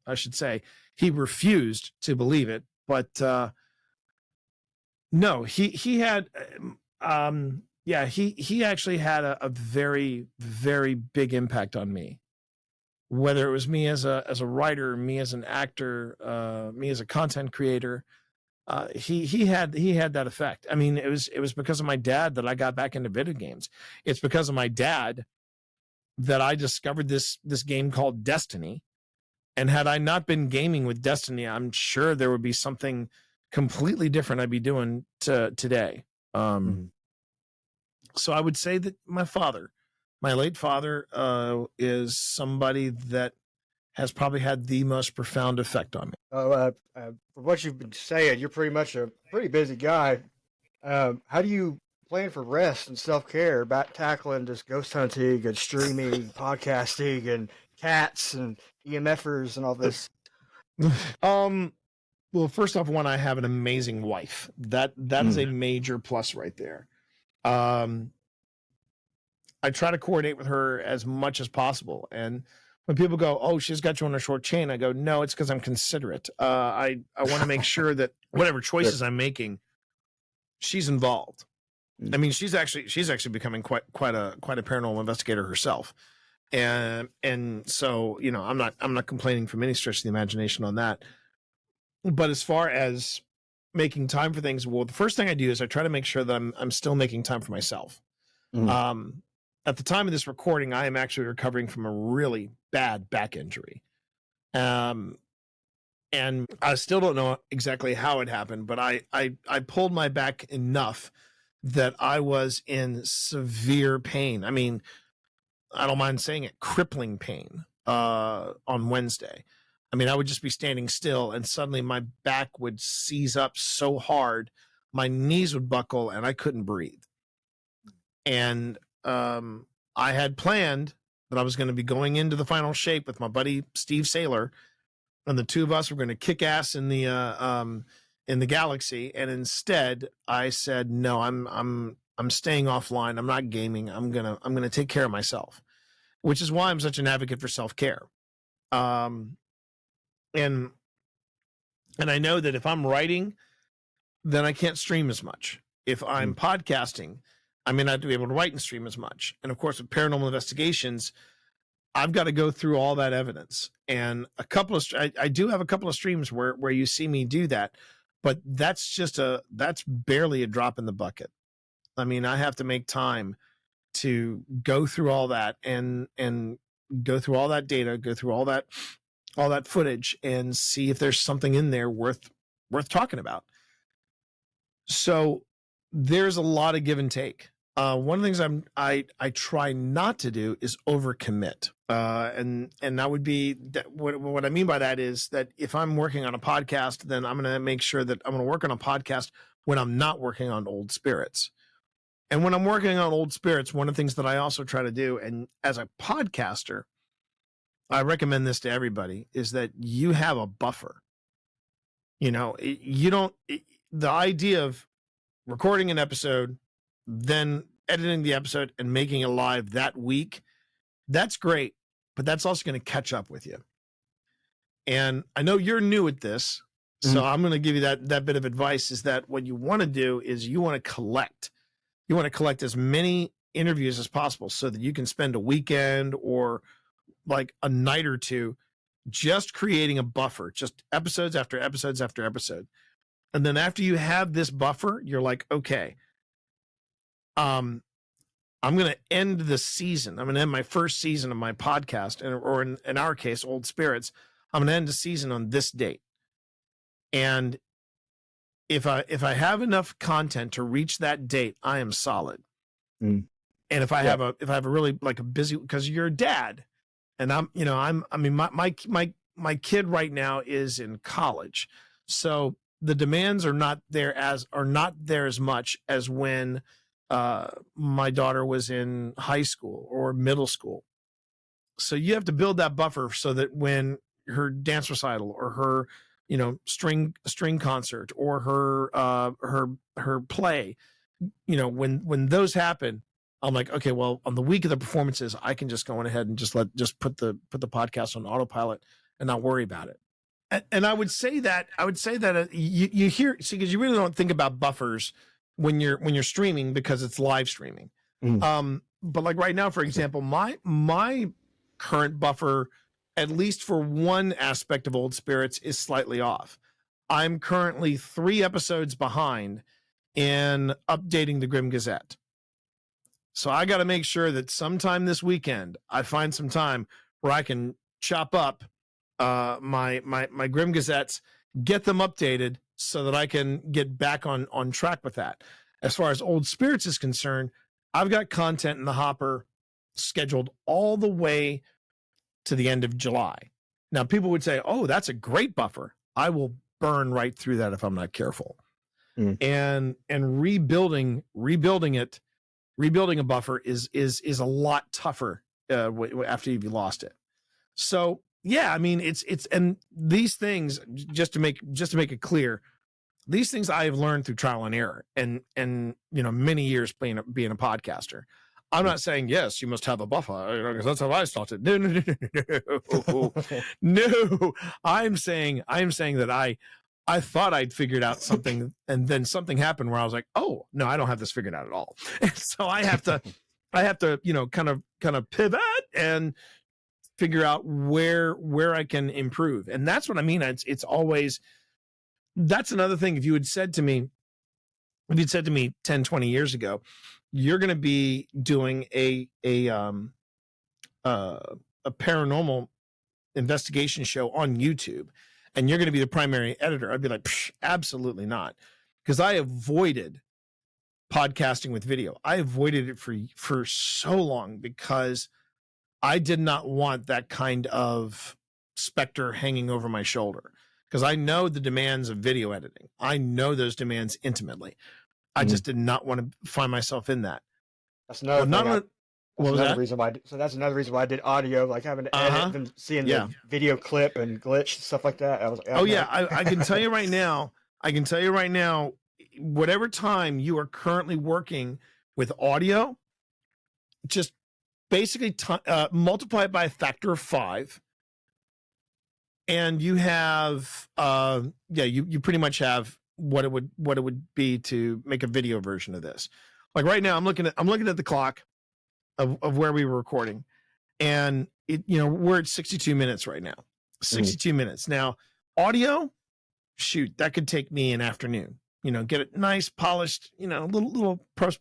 I should say, he refused to believe it. But no, he had. He actually had a very, very big impact on me. Whether it was me as a writer, me as an actor, me as a content creator, he had that effect. I mean, it was because of my dad that I got back into video games. It's because of my dad that I discovered this game called Destiny. And had I not been gaming with Destiny, I'm sure there would be something completely different I'd be doing today. So I would say that my late father, is somebody that has probably had the most profound effect on me. For what you've been saying, you're pretty much a pretty busy guy. How do you plan for rest and self-care, back tackling just ghost hunting and streaming, podcasting, and cats and EMFers and all this? Well, first off, I have an amazing wife. That is a major plus right there. I try to coordinate with her as much as possible. And when people go, "Oh, she's got you on a short chain," I go, "No, it's because I'm considerate. I want to make sure that whatever choices I'm making, she's involved." I mean, she's actually becoming quite a paranormal investigator herself. And so, I'm not complaining from any stretch of the imagination on that. But as far as making time for things, well, the first thing I do is I try to make sure that I'm still making time for myself. At the time of this recording, I am actually recovering from a really bad back injury. And I still don't know exactly how it happened, but I pulled my back enough that I was in severe pain. I mean, I don't mind saying it, crippling pain on Wednesday. I mean, I would just be standing still and suddenly my back would seize up so hard, my knees would buckle and I couldn't breathe. And I had planned that I was going to be going into the final shape with my buddy Steve Saylor, and the two of us were going to kick ass in the galaxy. And instead, I said, "No, I'm staying offline. I'm not gaming. I'm gonna take care of myself," which is why I'm such an advocate for self-care. And I know that if I'm writing, then I can't stream as much. If I'm podcasting, I may not be able to write and stream as much. And of course, with paranormal investigations, I've got to go through all that evidence. And I do have a couple of streams where you see me do that, but that's barely a drop in the bucket. I mean, I have to make time to go through all that and go through all that data, go through all that footage, and see if there's something in there worth talking about. So there's a lot of give and take. One of the things I try not to do is overcommit. And that would be that. What I mean by that is that if I'm working on a podcast, then I'm going to make sure that I'm going to work on a podcast when I'm not working on Old Spirits. And when I'm working on Old Spirits, one of the things that I also try to do, and as a podcaster, I recommend this to everybody, is that you have a buffer. The idea of recording an episode, then editing the episode and making it live that week, that's great, but that's also going to catch up with you. And I know you're new at this, so I'm going to give you that bit of advice, is that what you want to do is you want to collect. You want to collect as many interviews as possible so that you can spend a weekend or like a night or two just creating a buffer, just episodes after episodes after episode. And then after you have this buffer, you're like, okay, I'm going to end the season. I'm going to end my first season of my podcast, or in our case, Old Spirits. I'm going to end the season on this date. And if I have enough content to reach that date, I am solid. And if I have a really like a busy, because you're a dad, and my kid right now is in college, so the demands are not there as much as when my daughter was in high school or middle school. So you have to build that buffer so that when her dance recital or her string concert or her play, when those happen, I'm like, okay, well, on the week of the performances, I can just go on ahead and just put the podcast on autopilot and not worry about it. And I would say that you hear, see, because you really don't think about buffers when you're streaming, because it's live streaming. But like right now, for example, my current buffer, at least for one aspect of Old Spirits, is slightly off. I'm currently 3 episodes behind in updating the Grim Gazette. So I got to make sure that sometime this weekend I find some time where I can chop up my Grim Gazettes, get them updated so that I can get back on track with that. As far as Old Spirits is concerned, I've got content in the hopper scheduled all the way to the end of July. Now, people would say, oh, that's a great buffer. I will burn right through that if I'm not careful. And rebuilding a buffer is a lot tougher after you've lost it. So yeah, I mean, it's and these things, just to make it clear, these things I have learned through trial and error, and many years being a podcaster. I'm not saying, yes, you must have a buffer, because that's how I started. No. No. I'm saying that I thought I'd figured out something, and then something happened where I was like, oh no, I don't have this figured out at all. And so I have to kind of pivot and figure out where I can improve. And that's what I mean. It's always, that's another thing. If you had said to me 10, 20 years ago, you're going to be doing a paranormal investigation show on YouTube, and you're going to be the primary editor, I'd be like, absolutely not. Because I avoided podcasting with video. I avoided it for so long because I did not want that kind of specter hanging over my shoulder, because I know the demands of video editing. I know those demands intimately. I just did not want to find myself in that. That's another reason why. So that's another reason why I did audio, like having to edit and seeing the video clip and glitch and stuff like that. I was like, I can tell you right now. Whatever time you are currently working with audio, just basically multiply it by a factor of 5, and you have you pretty much have what it would be to make a video version of this. Like right now, I'm looking at the clock of where we were recording, and we're at 62 minutes right now. 62 minutes. Now, audio, shoot, that could take me an afternoon. Get it nice, polished, little post,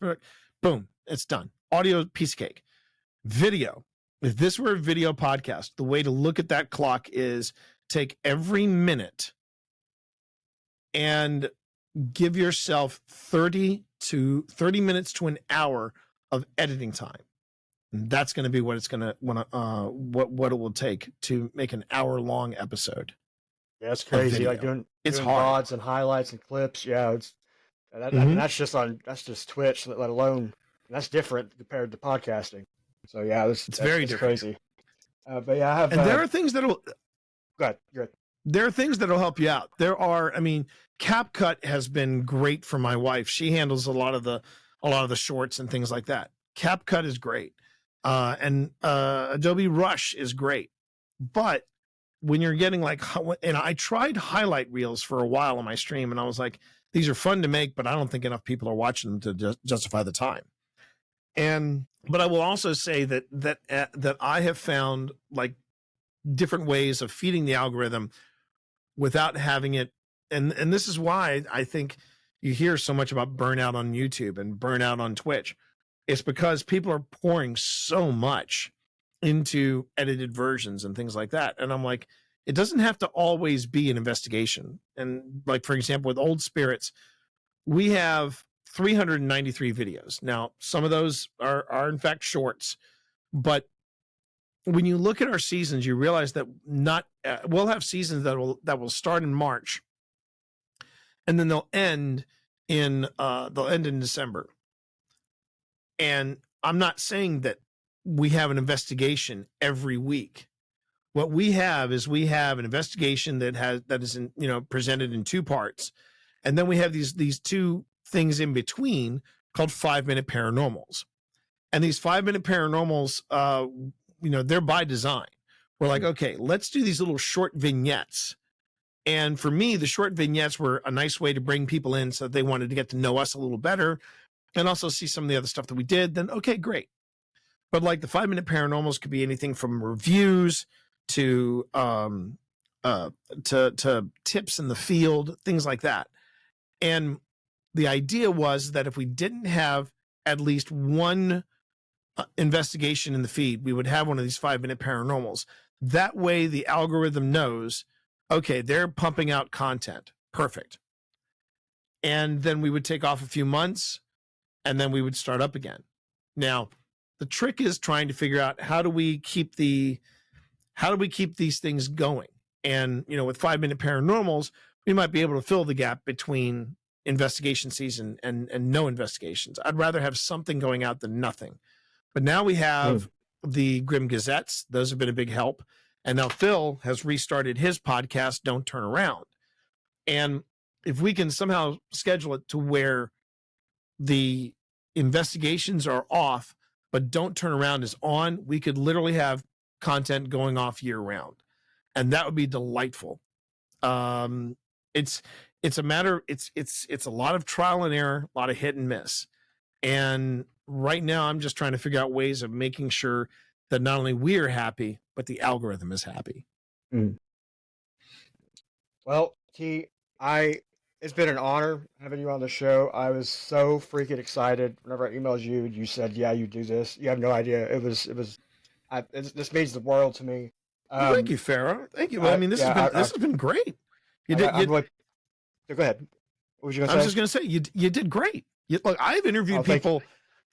boom, it's done. Audio, piece of cake. Video, If this were a video podcast, the way to look at that clock is take every minute and give yourself 30 minutes to an hour of editing time. And that's going to be what it's going to what it will take to make an hour-long episode. Yeah, that's crazy. Like doing hard. VODs and highlights and clips. Yeah, it's and that's just Twitch, let alone that's different compared to podcasting. So yeah, it's very different. Crazy. But yeah, I have. And there are things that'll. Go ahead. Good. There are things that'll help you out. There are. I mean, CapCut has been great for my wife. She handles a lot of the shorts and things like that. CapCut is great, and Adobe Rush is great. But when you're getting and I tried highlight reels for a while on my stream, and I was like, these are fun to make, but I don't think enough people are watching them to justify the time. But I will also say that I have found like different ways of feeding the algorithm without having it. And this is why I think you hear so much about burnout on YouTube and burnout on Twitch. It's because people are pouring so much into edited versions and things like that. And I'm like, it doesn't have to always be an investigation. And like, for example, with Old Spirits, we have 393 videos. Now, some of those are in fact shorts, but when you look at our seasons, you realize that we'll have seasons that will start in March, and then they'll end in December. And I'm not saying that we have an investigation every week. What we have is an investigation that is presented in two parts, and then we have these two things in between called 5-minute paranormals. And these 5-minute paranormals, they're by design. We're like, okay, let's do these little short vignettes. And for me, the short vignettes were a nice way to bring people in so that they wanted to get to know us a little better and also see some of the other stuff that we did. Then, okay, great. But like the 5-minute paranormals could be anything from reviews to tips in the field, things like that. And the idea was that if we didn't have at least one investigation in the feed, we would have one of these 5-minute paranormals. That way the algorithm knows, okay, they're pumping out content. Perfect. And then we would take off a few months and then we would start up again. Now, the trick is trying to figure out how do we keep these things going? And, with 5-minute paranormals, we might be able to fill the gap between investigation season and no investigations. I'd rather have something going out than nothing. But now we have the Grim Gazettes. Those have been a big help. And now Phil has restarted his podcast, Don't Turn Around. And if we can somehow schedule it to where the investigations are off, but Don't Turn Around is on, we could literally have content going off year round. And that would be delightful. It's a matter, it's a lot of trial and error, a lot of hit and miss. And right now I'm just trying to figure out ways of making sure that not only we are happy, but the algorithm is happy. Well, T, it's been an honor having you on the show. I was so freaking excited whenever I emailed you. You said, "Yeah, you do this." You have no idea. This means the world to me. Well, thank you, Farrah. Thank you. Well, this has been great. Go ahead. What was you going to say? I was just going to say you did great. Look, I've interviewed people.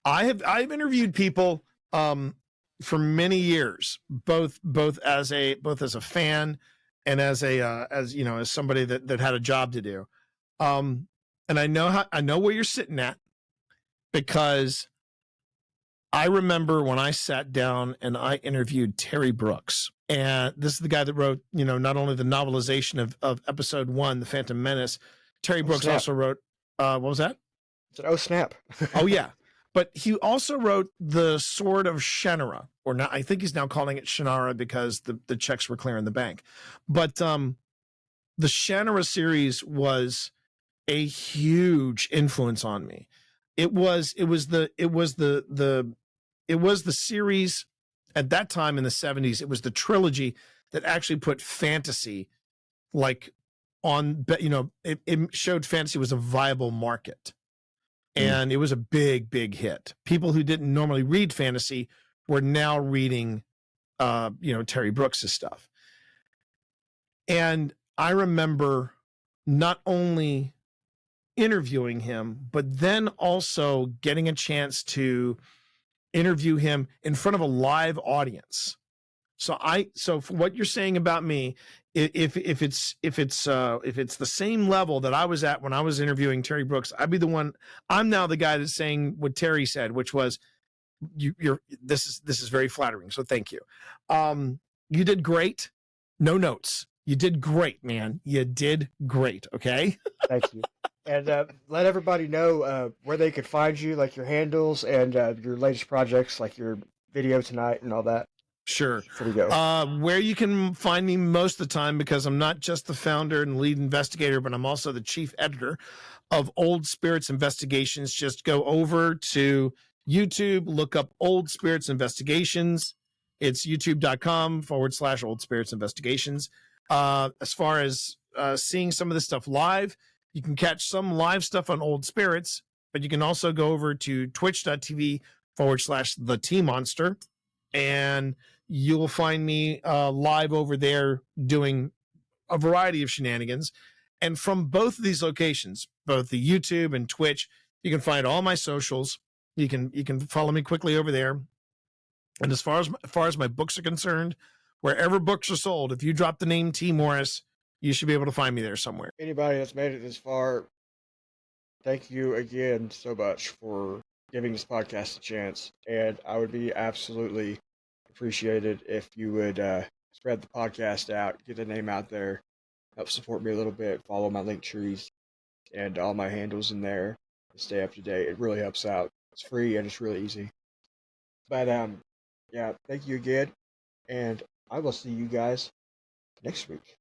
I've interviewed people for many years, both as a fan and as somebody that had a job to do. And I know where you're sitting at, because I remember when I sat down and I interviewed Terry Brooks, and this is the guy that wrote, not only the novelization of episode 1, The Phantom Menace. Terry Brooks also wrote, what was that? It's oh snap. Oh yeah. But he also wrote The Sword of Shannara, or now I think he's now calling it Shannara because the checks were clearing the bank. But the Shannara series was a huge influence on me. It was the series at that time in the 70s. It was the trilogy that actually put fantasy on, it showed fantasy was a viable market. And it was a big, big hit. People who didn't normally read fantasy were now reading Terry Brooks' stuff. And I remember not only interviewing him, but then also getting a chance to interview him in front of a live audience. So for what you're saying about me, if it's the same level that I was at when I was interviewing Terry Brooks, I'm now the guy that's saying what Terry said, which was this is very flattering. So thank you. You did great. No notes. You did great, man. You did great. Okay. Thank you. And let everybody know where they could find you, like your handles and your latest projects, like your video tonight and all that. Sure. Before we go. Where you can find me most of the time, because I'm not just the founder and lead investigator, but I'm also the chief editor of Old Spirits Investigations. Just go over to YouTube, look up Old Spirits Investigations. It's youtube.com/Old Spirits Investigations. As far as seeing some of this stuff live, you can catch some live stuff on Old Spirits, but you can also go over to twitch.tv/The Tea Monster, and you'll find me live over there doing a variety of shenanigans. And from both of these locations, both the YouTube and Twitch, you can find all my socials. You can follow me quickly over there. And as far as my books are concerned, wherever books are sold, if you drop the name T. Morris, you should be able to find me there somewhere. Anybody that's made it this far, thank you again so much for giving this podcast a chance. And I would be absolutely appreciated if you would spread the podcast out, get the name out there, help support me a little bit, follow my link trees and all my handles in there to stay up to date. It really helps out. It's free and it's really easy. But yeah, thank you again, and I will see you guys next week.